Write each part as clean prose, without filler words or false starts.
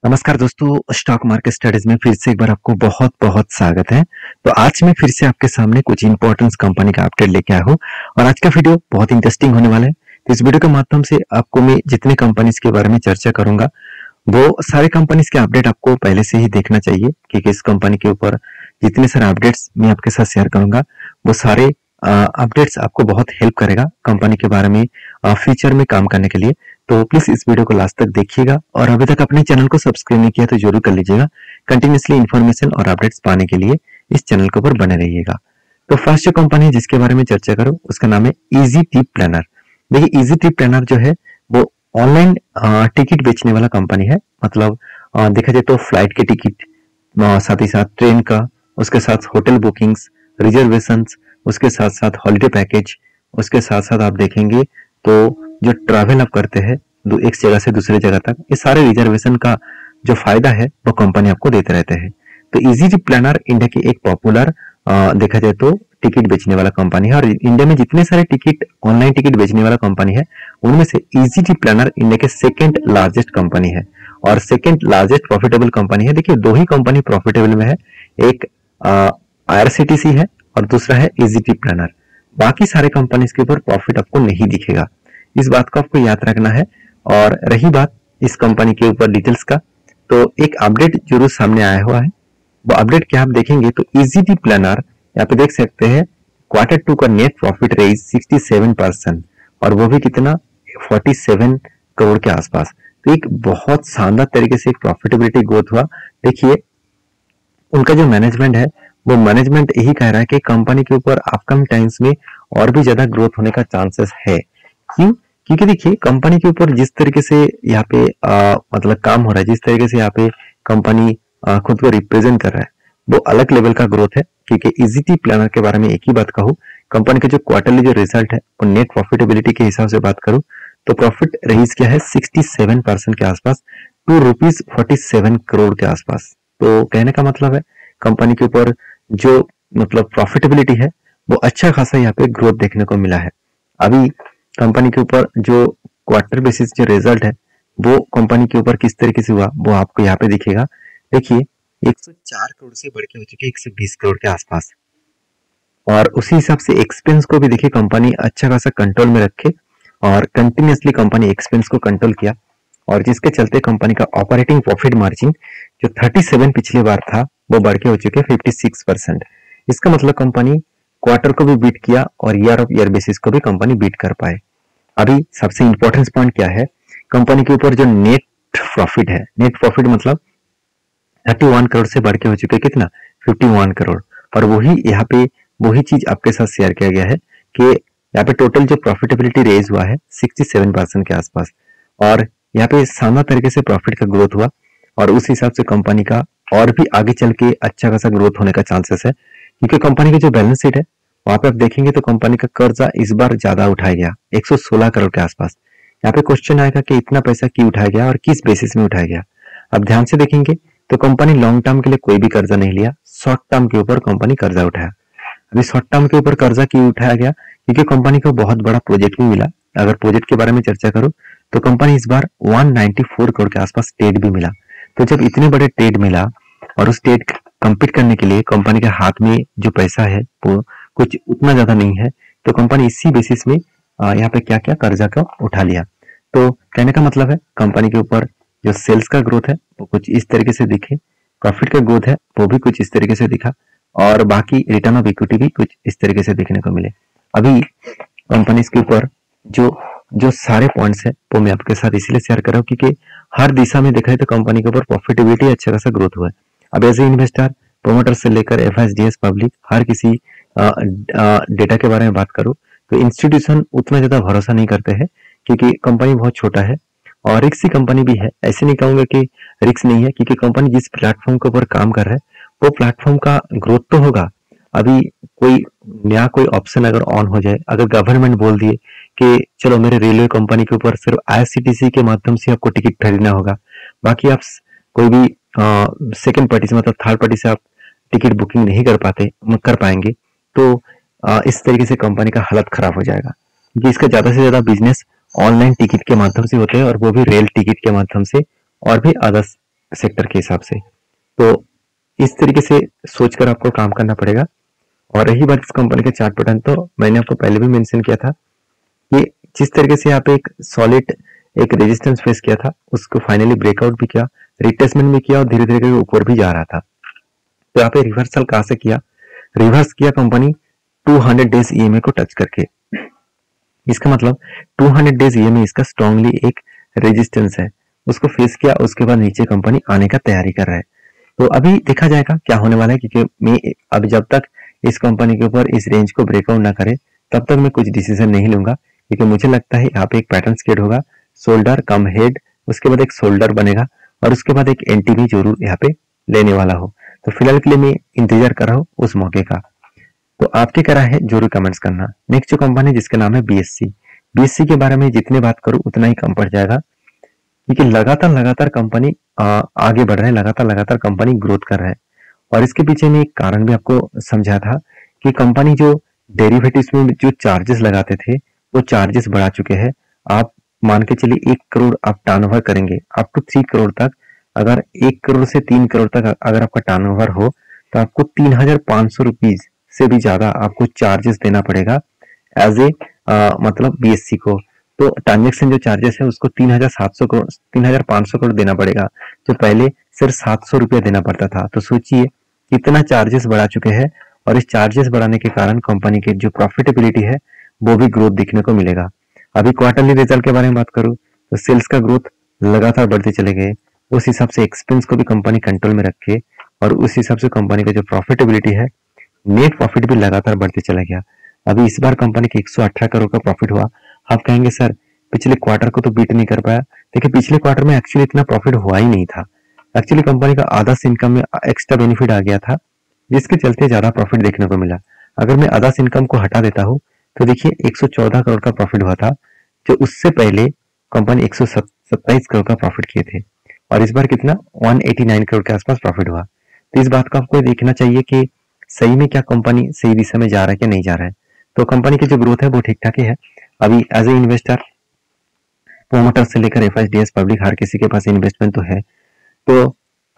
नमस्कार दोस्तों, stock market studies में फिर से एक बार आपको बहुत बहुत स्वागत है। तो आज मैं फिर से आपके सामने कुछ इंपॉर्टेंट कंपनी का अपडेट लेके आया हूँ और आज का वीडियो बहुत इंटरेस्टिंग होने वाला है। तो इस वीडियो के माध्यम से आपको मैं जितने कंपनीज के बारे में चर्चा करूंगा वो सारे कंपनीज के अपडेट आपको पहले से ही देखना चाहिए, क्योंकि इस कंपनी के ऊपर जितने सारे अपडेट्स मैं आपके साथ शेयर करूंगा वो सारे अपडेट्स आपको बहुत हेल्प करेगा कंपनी के बारे में फ्यूचर में काम करने के लिए। तो प्लीज इस वीडियो को लास्ट तक देखिएगा और अभी तक अपने चैनल को सब्सक्राइब नहीं किया तो जरूर कर लीजिएगा। कंटिन्यूसली इन्फॉर्मेशन और अपडेट्स पाने के लिए इस चैनल के ऊपर बने रहिएगा। तो फर्स्ट जो कंपनी जिसके बारे में चर्चा करूं उसका नाम है इजी ट्रिप प्लानर। देखिए, इजी ट्रिप प्लानर जो है वो ऑनलाइन टिकट बेचने वाला कंपनी है। मतलब देखा जाए तो फ्लाइट के टिकट, साथ ही साथ ट्रेन का, उसके साथ होटल बुकिंग्स, रिजर्वेशंस, उसके साथ साथ हॉलिडे पैकेज, उसके साथ साथ आप देखेंगे तो जो ट्रैवल आप करते हैं एक जगह से दूसरे जगह तक, ये सारे रिजर्वेशन का जो फायदा है वो कंपनी आपको देते रहते हैं। तो इजी ट्रिप प्लानर इंडिया की एक पॉपुलर देखा जाए तो टिकट बेचने वाला कंपनी है और इंडिया में जितने सारे टिकट ऑनलाइन टिकट बेचने वाला कंपनी है उनमें से इजी ट्रिप प्लानर इंडिया के सेकंड लार्जेस्ट कंपनी है और सेकंड लार्जेस्ट प्रॉफिटेबल कंपनी है। देखिए, दो ही कंपनी प्रॉफिटेबल में है, एक आईआरसीटीसी है और दूसरा है इजी ट्रिप प्लानर। बाकी सारे कंपनीज के ऊपर प्रॉफिट आपको नहीं दिखेगा, इस बात को आपको याद रखना है। और रही बात इस कंपनी के ऊपर डिटेल्स का, तो एक अपडेट जरूर सामने आया हुआ है। वो अपडेट क्या आप देखेंगे तो इजी ट्रिप प्लानर यहाँ पे देख सकते हैं Q2 का नेट प्रॉफिट रेज 67% और वो भी कितना 47 करोड़ के आसपास। तो एक बहुत शानदार तरीके से एक प्रॉफिटेबिलिटी ग्रोथ हुआ। देखिए, उनका जो मैनेजमेंट है वो मैनेजमेंट यही कह रहा है कि कंपनी के ऊपर अपकमिंग टाइम्स में और भी ज्यादा ग्रोथ होने का चांसेस है। क्यों? क्योंकि देखिए, कंपनी के ऊपर जिस तरीके से यहाँ पे मतलब काम हो रहा है, जिस तरीके से यहाँ पे कंपनी खुद को रिप्रेजेंट कर रहा है, वो अलग लेवल का ग्रोथ है। क्योंकि इजी ट्रिप प्लानर के बारे में एक ही बात कहूँ, कंपनी का जो क्वार्टरली जो रिजल्ट है वो नेट प्रॉफिटेबिलिटी के हिसाब से बात करूँ तो प्रॉफिट रईज क्या है 67% के आसपास, ₹247 करोड़ के आसपास। तो कहने का मतलब है कंपनी के ऊपर जो मतलब प्रॉफिटेबिलिटी है वो अच्छा खासा यहाँ पे ग्रोथ देखने को मिला है। अभी कंपनी के ऊपर जो क्वार्टर बेसिस जो रिजल्ट है वो कंपनी के ऊपर किस तरीके से हुआ वो आपको यहाँ पे दिखेगा। देखिए, 104 करोड़ से बढ़ के हो चुके 120 करोड़ के आसपास और उसी हिसाब से एक्सपेंस को भी देखिए कंपनी अच्छा खासा कंट्रोल में रखे और कंटिन्यूसली कंपनी एक्सपेंस को कंट्रोल किया और जिसके चलते कंपनी का ऑपरेटिंग प्रॉफिट मार्जिन जो 37 पिछली बार था वो बढ़ के हो चुके 56%। इसका मतलब कंपनी क्वार्टर को भी बीट किया और ईयर ऑफ ईयर बेसिस को भी कंपनी बीट कर पाए। अभी सबसे इंपॉर्टेंट पॉइंट क्या है, कंपनी के ऊपर जो नेट प्रॉफिट है, नेट प्रॉफिट मतलब 31 करोड़ से बढ़ के हो चुके कितना 51 करोड़। और वही यहाँ पे वही चीज आपके साथ शेयर किया गया है कि यहाँ पे टोटल जो प्रॉफिटेबिलिटी रेज हुआ है 67% के आसपास और यहाँ पे शानदार तरीके से प्रॉफिट का ग्रोथ हुआ और उस हिसाब से कंपनी का और भी आगे चल के अच्छा खासा ग्रोथ होने का चांसेस है। क्योंकि कंपनी की जो बैलेंस शीट है वहां पे आप देखेंगे तो कंपनी का कर्जा इस बार ज्यादा उठाया गया 116 करोड़ के आसपास। यहाँ पे क्वेश्चन आएगा कि इतना पैसा क्यों उठाया गया और किस बेसिस में उठाया गया। अब ध्यान से देखेंगे तो कंपनी लॉन्ग टर्म के लिए कोई भी कर्जा नहीं लिया, शॉर्ट टर्म के ऊपर कंपनी कर्जा उठाया। अभी शॉर्ट टर्म के ऊपर कर्जा क्यों उठाया गया, क्योंकि कंपनी को बहुत बड़ा प्रोजेक्ट भी मिला। अगर प्रोजेक्ट के बारे में चर्चा करूं तो कंपनी इस बार 194 करोड़ के आसपास ट्रेड भी मिला। तो जब इतने बड़े ट्रेड मिला और उस ट्रेड कंपीट करने के लिए कंपनी के हाथ में जो पैसा है वो कुछ उतना ज्यादा नहीं है, तो कंपनी इसी बेसिस में यहाँ पे क्या क्या कर्जा का उठा लिया। तो कहने का मतलब है कंपनी के ऊपर जो सेल्स का ग्रोथ है वो कुछ इस तरीके से दिखे, प्रॉफिट का ग्रोथ है वो भी कुछ इस तरीके से दिखा और बाकी रिटर्न ऑफ इक्विटी भी कुछ इस तरीके से देखने को मिले। अभी कंपनीज के ऊपर जो जो सारे पॉइंट्स है वो मैं आपके साथ इसलिए शेयर कर रहा हूँ क्योंकि हर दिशा में देखा है तो कंपनी के ऊपर प्रॉफिटेबिलिटी अच्छा खासा ग्रोथ हुआ है। अब एज ए इन्वेस्टर, प्रोमोटर से लेकर एफआईएसडीएस पब्लिक हर किसी डेटा के बारे में बात करूँ तो इंस्टीट्यूशन उतना ज्यादा भरोसा नहीं करते हैं क्योंकि कंपनी बहुत छोटा है और रिक्स की कंपनी भी है। ऐसे नहीं कहूंगा कि रिक्स नहीं है, क्योंकि कंपनी जिस प्लेटफॉर्म के ऊपर काम कर रहा है वो प्लेटफॉर्म का ग्रोथ तो होगा। अभी कोई नया कोई ऑप्शन अगर ऑन हो जाए, अगर गवर्नमेंट बोल दिए कि चलो मेरे रेलवे कंपनी के ऊपर सिर्फ आईआरसीटीसी के माध्यम से आपको टिकट खरीदना होगा, बाकी आप कोई भी सेकंड पार्टी से मतलब थर्ड पार्टी से आप टिकट बुकिंग नहीं कर पाएंगे, तो इस तरीके से कंपनी का हालत खराब हो जाएगा। क्योंकि इसका ज्यादा से ज्यादा बिजनेस ऑनलाइन टिकट के माध्यम से होते हैं और वो भी रेल टिकट के माध्यम से और भी अदर्स सेक्टर के हिसाब से। तो इस तरीके से सोचकर आपको काम करना पड़ेगा। और रही बात इस कंपनी के चार्ट पैटर्न, तो मैंने आपको पहले भी मेंशन किया था कि जिस तरीके से यहाँ पे एक सॉलिड एक रेजिस्टेंस फेस किया था, उसको फाइनली ब्रेकआउट भी किया, रिट्रेसमेंट भी किया और धीरे धीरे ऊपर भी जा रहा था। तो यहाँ पे रिवर्सल कहाँ से किया? रिवर्स किया कंपनी 200 डेज ईएमए को टच करके। इसका मतलब 200 डेज ईएमए इसका स्ट्रांगली एक रेजिस्टेंस है, उसको फेस किया, उसके बाद नीचे कंपनी आने का तैयारी कर रहा है। तो अभी देखा जाएगा क्या होने वाला है, क्योंकि मैं अभी जब तक इस कंपनी के ऊपर इस रेंज को ब्रेकआउट ना करे तब तक मैं कुछ डिसीजन नहीं लूंगा, क्योंकि मुझे लगता है यहाँ पे एक पैटर्न क्रिएट होगा, शोल्डर कम हेड, उसके बाद एक शोल्डर बनेगा और उसके बाद एक एंटी भी जरूर यहाँ पे लेने वाला हो। तो फिलहाल के लिए मैं इंतजार कर रहा हूँ उस मौके का। तो आपकी क्या राय है जरूर कमेंट्स करना। नेक्स्ट जो कंपनी जिसका नाम है बीएससी के बारे में जितने बात करूं उतना ही कम पड़ जाएगा, क्योंकि लगातार कंपनी आगे बढ़ रहा है, लगातार कंपनी ग्रोथ कर रहा है। और इसके पीछे में एक कारण भी आपको समझा था कि कंपनी जो डेरिवेटिव्स में जो चार्जेस लगाते थे वो चार्जेस बढ़ा चुके हैं। आप मान के चलिए 1 करोड़ आप टर्नओवर करेंगे अप टू 3 करोड़ तक, अगर 1 करोड़ से 3 करोड़ तक अगर आपका टर्नओवर हो तो आपको 3,500 रुपीज से भी ज्यादा आपको चार्जेस देना पड़ेगा एज ए मतलब बीएससी को। तो ट्रांजेक्शन जो चार्जेस है उसको 3,700 करोड़ 3,500 करोड़ देना पड़ेगा, जो पहले सिर्फ 700 रुपया देना पड़ता था। तो सोचिए कितना चार्जेस बढ़ा चुके हैं, और इस चार्जेस बढ़ाने के कारण कंपनी की जो प्रॉफिटेबिलिटी है वो भी ग्रोथ दिखने को मिलेगा। अभी क्वार्टरली रिजल्ट के बारे में बात करूं तो सेल्स का ग्रोथ लगातार बढ़ते चले गए, उस हिसाब से एक्सपेंस को भी कंपनी कंट्रोल में रखे और उस हिसाब से कंपनी का जो प्रॉफिटेबिलिटी है, नेट प्रॉफिट भी लगातार बढ़ते चला गया। अभी इस बार कंपनी के 118 करोड़ का प्रॉफिट हुआ। आप कहेंगे सर पिछले क्वार्टर को तो बीट नहीं कर पाया। देखिए पिछले क्वार्टर में एक्चुअली इतना प्रॉफिट हुआ ही नहीं था। एक्चुअली कंपनी का आधा से इनकम में एक्स्ट्रा बेनिफिट आ गया था, जिसके चलते ज्यादा प्रॉफिट देखने को मिला। अगर मैं आधा से इनकम को हटा देता हूँ तो देखिए 114 करोड़ का प्रॉफिट हुआ था, जो उससे पहले कंपनी 127 करोड़ का प्रॉफिट किए थे, और इस बार कितना 189 करोड़ के आसपास प्रॉफिट हुआ। तो इस बात को आपको देखना चाहिए कि सही में क्या कंपनी सही दिशा में जा रहा है क्या नहीं जा रहा है। तो कंपनी की जो ग्रोथ है वो ठीक ठाक ही है। अभी एज ए इन्वेस्टर प्रोमोटर से लेकर एफआईडीएस पब्लिक हर किसी के पास इन्वेस्टमेंट तो है। तो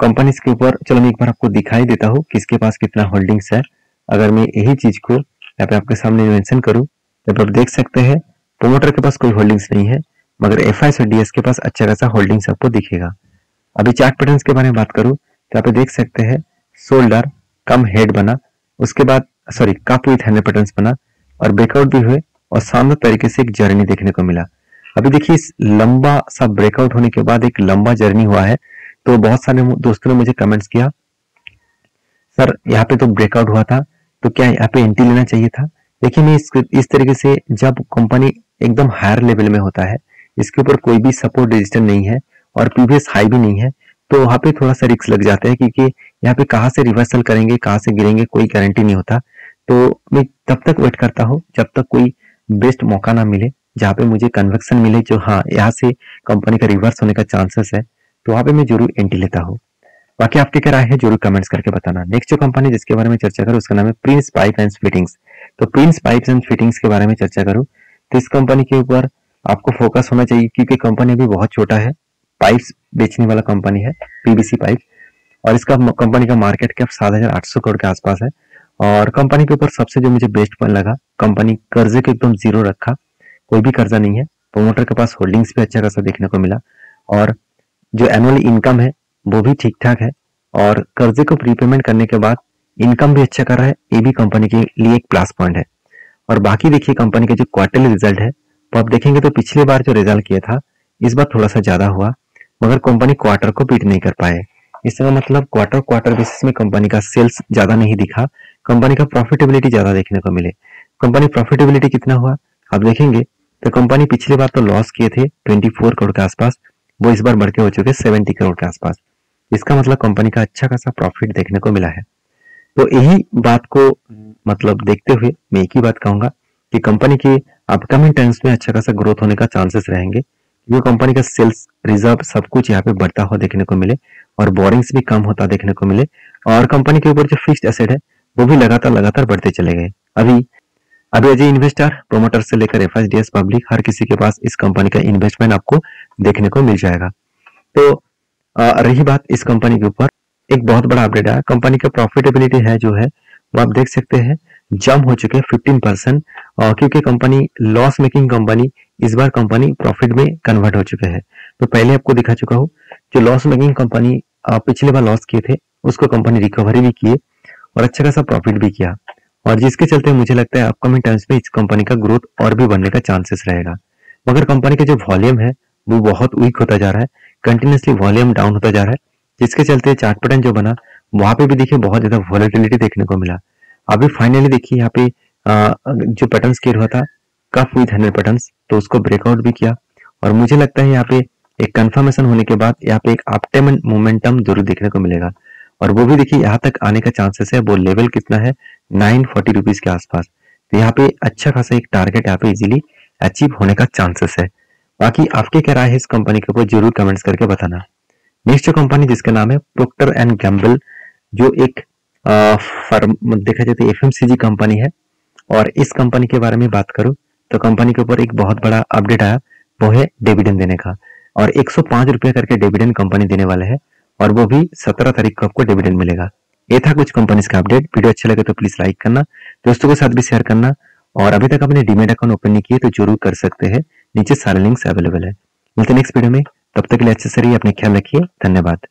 कंपनीज के ऊपर चलो मैं एक बार आपको दिखाई देता हूँ किसके पास कितना होल्डिंग्स है। अगर मैं यही चीज को यहाँ पे आपके सामने मेंशन करूँ तो आप देख सकते हैं प्रोमोटर के पास कोई होल्डिंग्स नहीं है, मगर एफआईडीएस के पास अच्छा खासा होल्डिंग्स आपको दिखेगा। अभी चार्ट पैटर्न्स के बारे में बात करूँ तो आप देख सकते हैं शोल्डर कम हेड बना, उसके बाद sorry cup with handle patterns बना और ब्रेकआउट भी हुए और शानदार तरीके से एक जर्नी देखने को मिला। अभी देखिए इस लंबा सा ब्रेकआउट होने के बाद एक लंबा जर्नी हुआ है। तो बहुत सारे दोस्तों ने मुझे कमेंट्स किया सर यहाँ पे तो ब्रेकआउट हुआ था तो क्या यहाँ पे एंट्री लेना चाहिए था। देखिए मैं इस तरीके से जब कंपनी एकदम हायर लेवल में होता है, इसके ऊपर कोई भी सपोर्ट रजिस्टर नहीं है और प्रीवियस हाई भी नहीं है, तो वहां पे थोड़ा सा रिस्क लग जाता है, क्योंकि यहाँ पे कहाँ से रिवर्सल करेंगे कहाँ से गिरेंगे कोई गारंटी नहीं होता। तो मैं तब तक वेट करता हूँ जब तक कोई बेस्ट मौका ना मिले जहाँ पे मुझे कन्विक्शन मिले जो हाँ यहाँ से कंपनी का रिवर्स होने का चांसेस है, तो वहां पे मैं जरूर एंट्री लेता हूँ। बाकी आपकी क्या राय है जरूर कमेंट्स करके बताना। नेक्स्ट जो कंपनी जिसके बारे में चर्चा करूँ उसका नाम है प्रिंस पाइप एंड फिटिंग्स। तो प्रिंस पाइप एंड फिटिंग्स के बारे में चर्चा करूँ तो इस कंपनी के ऊपर आपको फोकस होना चाहिए, क्योंकि कंपनी अभी बहुत छोटा है, पाइप्स बेचने वाला कंपनी है पीवीसी पाइप, और इसका कंपनी का मार्केट कैप 7,800 करोड़ के आसपास है। और कंपनी के ऊपर सबसे जो मुझे बेस्ट पॉइंट लगा, कंपनी कर्जे को एकदम जीरो रखा, कोई भी कर्जा नहीं है। प्रोमोटर के पास होल्डिंग्स भी अच्छा खासा देखने को मिला और जो एनुअल इनकम है वो भी ठीक ठाक है, और कर्जे को प्रीपेमेंट करने के बाद इनकम भी अच्छा कर रहा है, ये भी कंपनी के लिए एक प्लस पॉइंट है। और बाकी देखिए कंपनी के जो क्वार्टरली रिजल्ट है तो आप देखेंगे तो पिछली बार जो रिजल्ट किया था इस बार थोड़ा सा ज्यादा हुआ, मगर कंपनी क्वार्टर को बीट नहीं कर पाए। इसका मतलब क्वार्टर बेसिस में कंपनी का सेल्स ज्यादा नहीं दिखा, कंपनी का प्रॉफिटेबिलिटी ज्यादा देखने को मिले। कंपनी प्रॉफिटेबिलिटी कितना हुआ आप देखेंगे तो कंपनी पिछली बार तो लॉस किए थे 24 करोड़ के आसपास, वो इस बार बढ़ के हो चुके 70 करोड़ के आसपास। इसका मतलब कंपनी का अच्छा खासा प्रॉफिट देखने को मिला है। तो यही बात को मतलब देखते हुए मैं एक ही बात कहूंगा कि कंपनी के अपकमिंग टाइम्स में अच्छा खासा ग्रोथ होने का चांसेस रहेंगे, क्योंकि कंपनी का सेल्स रिजर्व सब कुछ यहाँ पे बढ़ता हुआ देखने को मिले और बोरिंग्स भी कम होता देखने को मिले, और कंपनी के ऊपर जो फिक्स्ड एसेट है वो भी लगातार बढ़ते चले गए। अभी एज इन्वेस्टर प्रोमोटर से लेकर एफआईडीएस पब्लिक हर किसी के पास इस कंपनी का इन्वेस्टमेंट आपको देखने को मिल जाएगा। तो रही बात इस कंपनी के ऊपर, एक बहुत बड़ा अपडेट आया। कंपनी का प्रॉफिटेबिलिटी है जो है वो आप देख सकते हैं जंप हो चुके हैं 15%, क्योंकि कंपनी लॉस मेकिंग कंपनी, इस बार कंपनी प्रॉफिट में कन्वर्ट हो चुके हैं। तो पहले आपको दिखा चुका हूँ, जो लॉस मेकिंग कंपनी पिछले बार लॉस किए थे उसको कंपनी रिकवरी भी किए और अच्छा खासा प्रॉफिट भी किया, और जिसके चलते मुझे लगता है अपकमिंग टाइम्स में इस कंपनी का ग्रोथ और भी बढ़ने का चांसेस रहेगा। मगर कंपनी का जो वॉल्यूम है वो बहुत वीक होता जा रहा है, कंटिन्यूसली वॉल्यूम डाउन होता जा रहा है, जिसके चलते चार्ट पैटर्न जो बना वहां पे भी देखिए बहुत ज्यादा वॉलेटिलिटी देखने को मिला। अभी फाइनली देखिए यहाँ पे जो पैटर्न क्रिएट हुआ था कफ विद 100 पैटर्न, तो उसको ब्रेकआउट भी किया, और मुझे लगता है यहाँ पे एक कंफर्मेशन होने के बाद यहाँ पे एक अपटेमेंट मोमेंटम जरूर देखने को मिलेगा, और वो भी देखिए यहाँ तक आने का चांसेस है। वो लेवल कितना है 940 रुपीज के आसपास, तो यहाँ पे अच्छा खासा एक टारगेट यहाँ पे इजीली अचीव होने का चांसेस है। बाकी आपके क्या राय है इस कंपनी के ऊपर जरूर कमेंट्स करके बताना। नेक्स्ट जो कंपनी जिसका नाम है प्रोक्टर एंड गैम्बल, जो एक फर्म देखा जाए तो एफएमसीजी कंपनी है, और इस कंपनी के बारे में बात करूं तो कंपनी के ऊपर एक बहुत बड़ा अपडेट आया, वो है डिविडेंड देने का, और 105 रुपए करके डिविडेंड कंपनी देने वाले है, और वो भी 17 तारीख को आपको डिविडेंड मिलेगा। ये था कुछ कंपनीज का अपडेट। वीडियो अच्छा लगे तो प्लीज लाइक करना, दोस्तों के साथ भी शेयर करना, और अभी तक आपने डीमेट अकाउंट ओपन नहीं किए तो जरूर कर सकते हैं, नीचे सारे लिंक्स अवेलेबल है। मिलते हैं नेक्स्ट वीडियो में, तब तक के लिए अच्छे से रहिए, अपने ख्याल रखिए, धन्यवाद।